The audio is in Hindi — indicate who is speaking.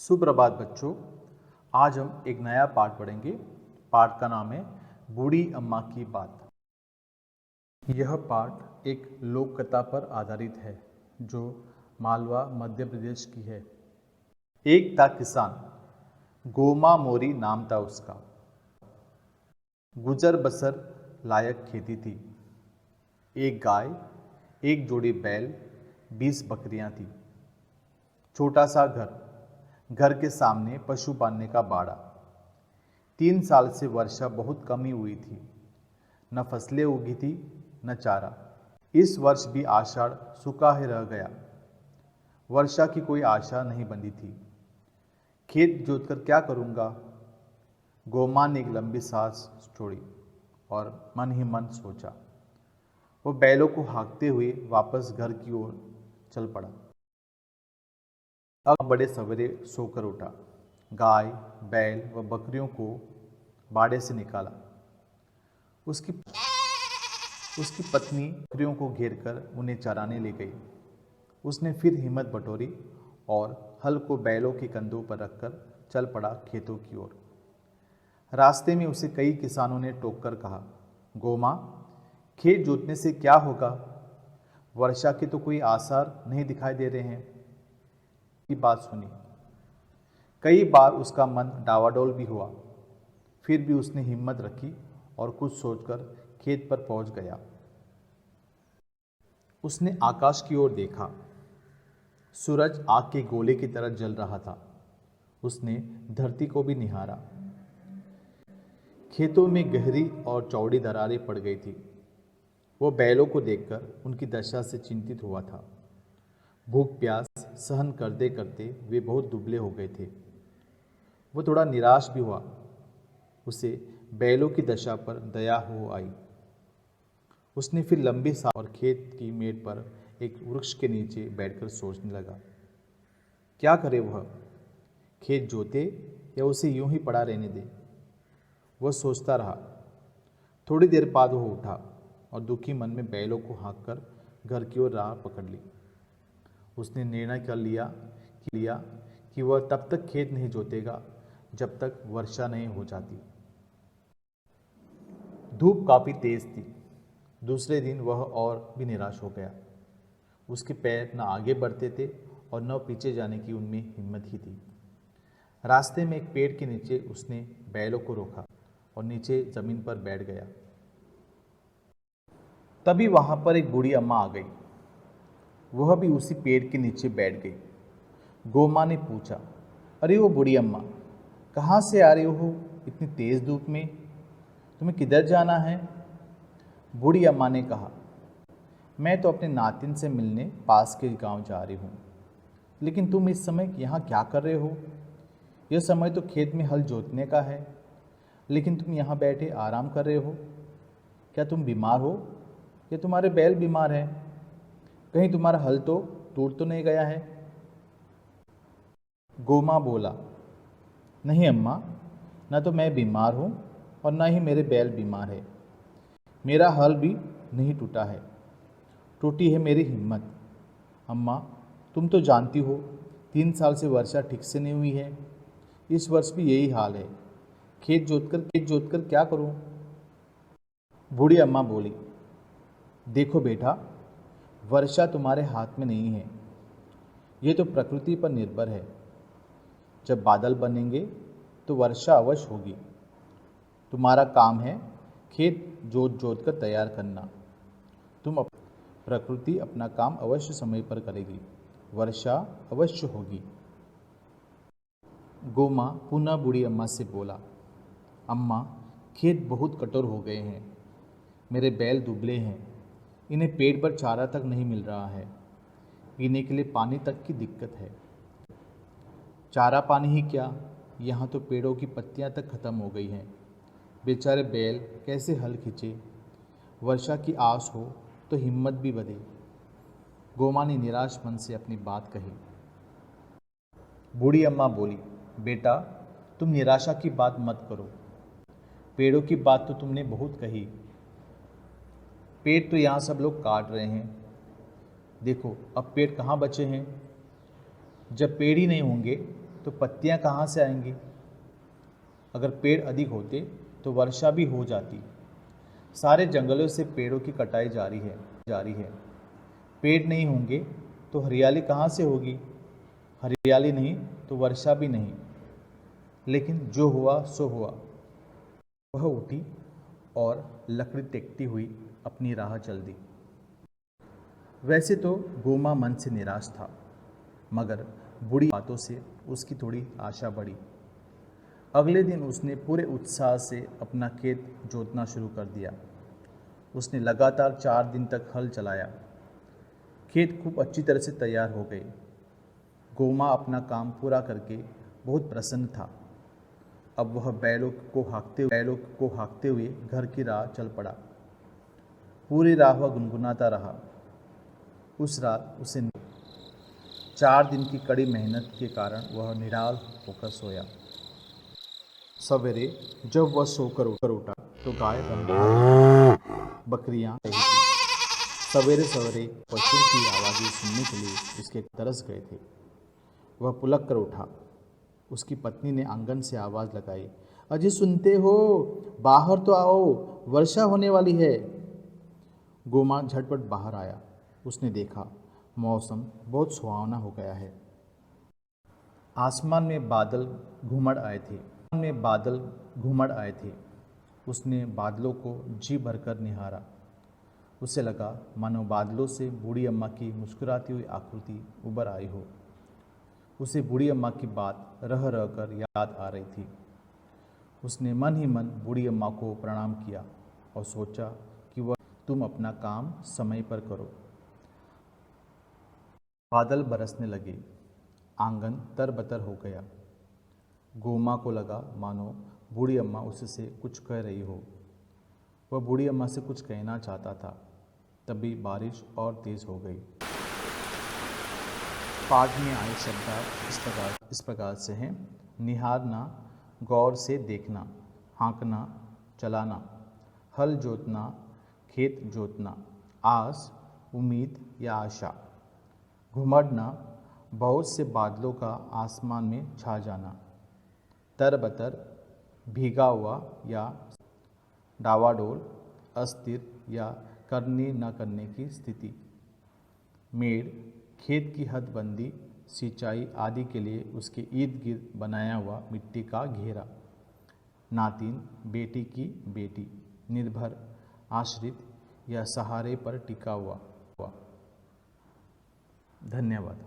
Speaker 1: सुप्रभात बच्चों। आज हम एक नया पाठ पढ़ेंगे। पाठ का नाम है बूढ़ी अम्मा की बात। यह पाठ एक लोक कथा पर आधारित है जो मालवा मध्य प्रदेश की है। एक था किसान, गोमा मोरी नाम था उसका। गुजर बसर लायक खेती थी। एक गाय, एक जोड़ी बैल, 20 बकरियां थी। छोटा सा घर के सामने पशु पालने का बाड़ा। 3 साल से वर्षा बहुत कम ही हुई थी। न फसलें उगी थी न चारा। इस वर्ष भी आषाढ़ सूखा ही रह गया। वर्षा की कोई आशा नहीं बंधी थी। खेत जोतकर क्या करूँगा? गोमा ने एक लंबी सांस छोड़ी और मन ही मन सोचा। वो बैलों को हाँकते हुए वापस घर की ओर चल पड़ा। अब बड़े सवेरे सोकर उठा। गाय, बैल व बकरियों को बाड़े से निकाला। उसकी पत्नी बकरियों को घेरकर उन्हें चराने ले गई। उसने फिर हिम्मत बटोरी और हल को बैलों के कंधों पर रखकर चल पड़ा खेतों की ओर। रास्ते में उसे कई किसानों ने टोककर कहा, गोमा, खेत जोतने से क्या होगा? वर्षा के तो कोई आसार नहीं दिखाई दे रहे हैं। की बात सुनी। कई बार उसका मन डावाडोल भी हुआ, फिर भी उसने हिम्मत रखी और कुछ सोचकर खेत पर पहुंच गया। उसने आकाश की ओर देखा। सूरज आग के गोले की तरह जल रहा था। उसने धरती को भी निहारा। खेतों में गहरी और चौड़ी दरारें पड़ गई थी। वो बैलों को देखकर उनकी दशा से चिंतित हुआ था। भूख प्यास सहन करते करते वे बहुत दुबले हो गए थे। वो थोड़ा निराश भी हुआ। उसे बैलों की दशा पर दया हो आई। उसने फिर लंबी सांस और खेत की मेड़ पर एक वृक्ष के नीचे बैठकर सोचने लगा। क्या करे वह? खेत जोते या उसे यूं ही पड़ा रहने दे? वह सोचता रहा। थोड़ी देर बाद वो उठा और दुखी मन में बैलों को हाँककर घर की ओर राह पकड़ ली। उसने निर्णय कर लिया कि वह तब तक खेत नहीं जोतेगा जब तक वर्षा नहीं हो जाती। धूप काफी तेज थी। दूसरे दिन वह और भी निराश हो गया। उसके पैर न आगे बढ़ते थे और न पीछे जाने की उनमें हिम्मत ही थी। रास्ते में एक पेड़ के नीचे उसने बैलों को रोका और नीचे जमीन पर बैठ गया। तभी वहां पर एक बूढ़ी अम्मा आ गई। वह भी उसी पेड़ के नीचे बैठ गई। गोमा ने पूछा, अरे वो बूढ़ी अम्मा, कहाँ से आ रही हो इतनी तेज धूप में? तुम्हें किधर जाना है? बूढ़ी अम्मा ने कहा, मैं तो अपने नातिन से मिलने पास के गांव जा रही हूँ। लेकिन तुम इस समय यहाँ क्या कर रहे हो? यह समय तो खेत में हल जोतने का है, लेकिन तुम यहाँ बैठे आराम कर रहे हो। क्या तुम बीमार हो या तुम्हारे बैल बीमार हैं? कहीं तुम्हारा हल तो टूट तो नहीं गया है? गोमा बोला, नहीं अम्मा, न तो मैं बीमार हूँ और न ही मेरे बैल बीमार है। मेरा हल भी नहीं टूटा है, टूटी है मेरी हिम्मत। अम्मा, तुम तो जानती हो 3 साल से वर्षा ठीक से नहीं हुई है। इस वर्ष भी यही हाल है। खेत जोतकर क्या करूँ? बूढ़ी अम्मा बोली, देखो बेटा, वर्षा तुम्हारे हाथ में नहीं है। ये तो प्रकृति पर निर्भर है। जब बादल बनेंगे तो वर्षा अवश्य होगी। तुम्हारा काम है खेत जोत कर तैयार करना। प्रकृति अपना काम अवश्य समय पर करेगी। वर्षा अवश्य होगी। गोमा पुनः बूढ़ी अम्मा से बोला, अम्मा, खेत बहुत कठोर हो गए हैं। मेरे बैल दुबले हैं। इन्हें पेट पर चारा तक नहीं मिल रहा है। पीने के लिए पानी तक की दिक्कत है। चारा पानी ही क्या, यहाँ तो पेड़ों की पत्तियाँ तक खत्म हो गई हैं। बेचारे बैल कैसे हल खींचे? वर्षा की आस हो तो हिम्मत भी बढ़े। गोमा ने निराश मन से अपनी बात कही। बूढ़ी अम्मा बोली, बेटा, तुम निराशा की बात मत करो। पेड़ों की बात तो तुमने बहुत कही। पेड़ तो यहाँ सब लोग काट रहे हैं। देखो, अब पेड़ कहाँ बचे हैं? जब पेड़ ही नहीं होंगे तो पत्तियां कहाँ से आएंगी? अगर पेड़ अधिक होते तो वर्षा भी हो जाती। सारे जंगलों से पेड़ों की कटाई जारी है। पेड़ नहीं होंगे तो हरियाली कहाँ से होगी? हरियाली नहीं तो वर्षा भी नहीं। लेकिन जो हुआ सो हुआ। वह उठी और लकड़ी टेकती हुई अपनी राह चल दी। वैसे तो गोमा मन से निराश था, मगर बूढ़ी बातों से उसकी थोड़ी आशा बढ़ी। अगले दिन उसने पूरे उत्साह से अपना खेत जोतना शुरू कर दिया। उसने लगातार 4 दिन तक हल चलाया। खेत खूब अच्छी तरह से तैयार हो गए। गोमा अपना काम पूरा करके बहुत प्रसन्न था। अब वह बैलों को हाँकते हुए घर की राह चल पड़ा। पूरी राह वह गुनगुनाता रहा। उस रात उसे 4 दिन की कड़ी मेहनत के कारण वह निराल होकर सोया। सवेरे जब वह सोकर उठा तो गाय बकरियां रही थी। सवेरे सवेरे पशुओं की आवाज़ें सुनने के लिए उसके तरस गए थे। वह पुलक कर उठा। उसकी पत्नी ने आंगन से आवाज़ लगाई, अजी सुनते हो? बाहर तो आओ, वर्षा होने वाली है। गोमा झटपट बाहर आया। उसने देखा मौसम बहुत सुहावना हो गया है। आसमान में बादल घुमड़ आए थे। उसने बादलों को जी भरकर निहारा। उसे लगा मानो बादलों से बूढ़ी अम्मा की मुस्कुराती हुई आकृति उभर आई हो। उसे बूढ़ी अम्मा की बात रह रह कर याद आ रही थी। उसने मन ही मन बूढ़ी अम्मा को प्रणाम किया और सोचा कि वह तुम अपना काम समय पर करो। बादल बरसने लगे। आंगन तरबतर हो गया। गोमा को लगा मानो बूढ़ी अम्मा उससे कुछ कह रही हो। वह बूढ़ी अम्मा से कुछ कहना चाहता था, तभी बारिश और तेज हो गई। पाठ में आए शब्द इस प्रकार से हैं: निहारना, गौर से देखना, हाँकना, चलाना, हल जोतना, खेत जोतना, आस, उम्मीद या आशा, घुमड़ना, बहुत से बादलों का आसमान में छा जाना, तरबतर, भीगा हुआ या डावाडोल, अस्थिर या करने न करने की स्थिति, मेड़, खेत की हदबंदी, सिंचाई आदि के लिए उसके इर्द गिर्द बनाया हुआ मिट्टी का घेरा, नातिन, बेटी की बेटी, निर्भर, आश्रित या सहारे पर टिका हुआ। धन्यवाद।